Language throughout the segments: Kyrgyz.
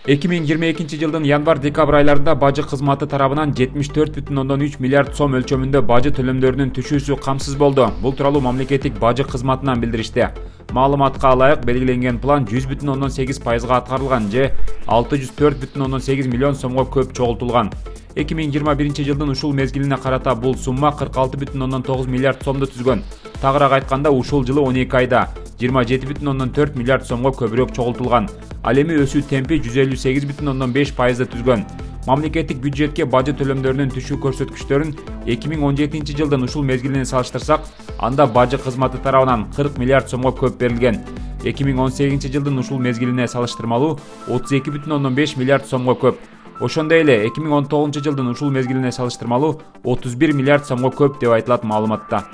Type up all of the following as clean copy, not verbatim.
2022 жылдын январ-декабрь айларында бажы кызматы тарабынан 74,3 миллиард сом өлчөмүндө бажы төлөмдөрүнүн түшүүсү камсыз болду. Бул тууралуу мамлекеттик бажы кызматынан билдиришти. Маалыматка ылайык белгиленген план 100,8%га аткарылган же 604,8 миллион сомго көп чогултулган. 2021 жылдын ушул мезгилине карата бул сумма 46,9 миллиард сомду түзгөн. Тагыраак айтканда, ушул жылы 12 айда 27,4 миллиард сомго көбүрөөк чогултулган. Ал эми өсүү темпи 158,5%ды түзгөн. Мамлекеттик бюджетке бажы төлөмдөрүнүн түшүү көрсөткүчтөрүн 2017 жылдын ушул мезгилине салыштырсак, анда бажы кызматы тарабынан 40 миллиард сомго көп берилген. 2018 жылдын ушул мезгилине салыштырмалуу 32,5 миллиард сомго көп. Ошондой эле 2019 жылдын ушул мезгилине салыштырмалуу 31 миллиард сомго көп деп айтылат маалыматта.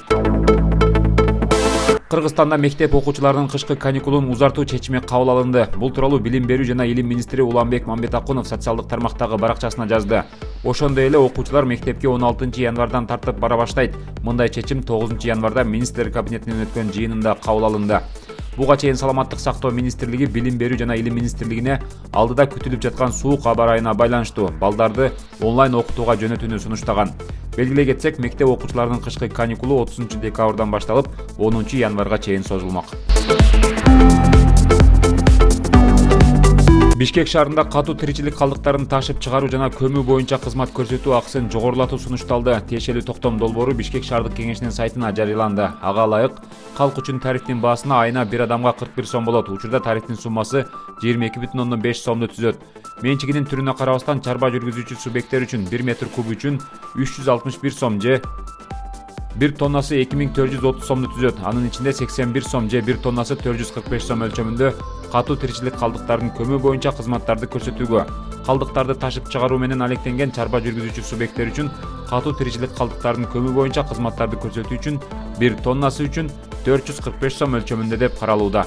Кыргызстанда мектеп окуучуларынын кышкы каникулун узартуу чечими кабыл алынды. Бул тууралуу Билим берүү жана илим министри Уланбек Мамбетакунов социалдык тармактагы баракчасына жазды. Ошондой эле окуучулар мектепке 16 январдан тартып бара баштайт. Мындай чечим 9 январда министрлер кабинетинин өткөн жыйынында кабыл алынды. Буга чейин Саламаттык сактоо министрлиги Билим берүү жана илим министрлигине алдыда күтүлүп жаткан суук аба ырайына байланыштуу балдарды онлайн окутууга жөнөтүүнү сунуштаган. Белгилей кетсек, мектеп окуучуларынын кышкы каникулу 30 декабрдан башталып, 10 январга чейин созулмак. Бишкек шаарында катуу тиричилик калдыктарын ташып чыгаруу жана көмүү боюнча кызмат көрсөтүү акысын жогорулатуу сунушталды. Тиешелүү токтом долбоору Бишкек шаардык кеңешинин сайтына жарыяланды. Ага ылайык, калк үчүн тарифтин баасына айына бир адамга 41 сом болот. Учурда тарифтин суммасы 22,5 сомду түзөт. Менчигинин түрүнө карабастан чарба жүргүзүүчү субъекттер үчүн 1 метр куб үчүн 361 сом же 1 тоннасы 2430 сомду түзөт. Анын ичинде 81 сом же 1 тоннасы 445 сом өлчөмүндө катуу тиричилик калдыктарын көмүү боюнча кызматтарды көрсөтүүгө, калдыктарды ташып чыгаруу менен алектенген чарба жүргүзүүчү субъекттер үчүн катуу тиричилик калдыктарын көмүү боюнча кызматтарды көрсөтүү үчүн 1 тоннасы үчүн 445 сом өлчөмүндө деп каралууда.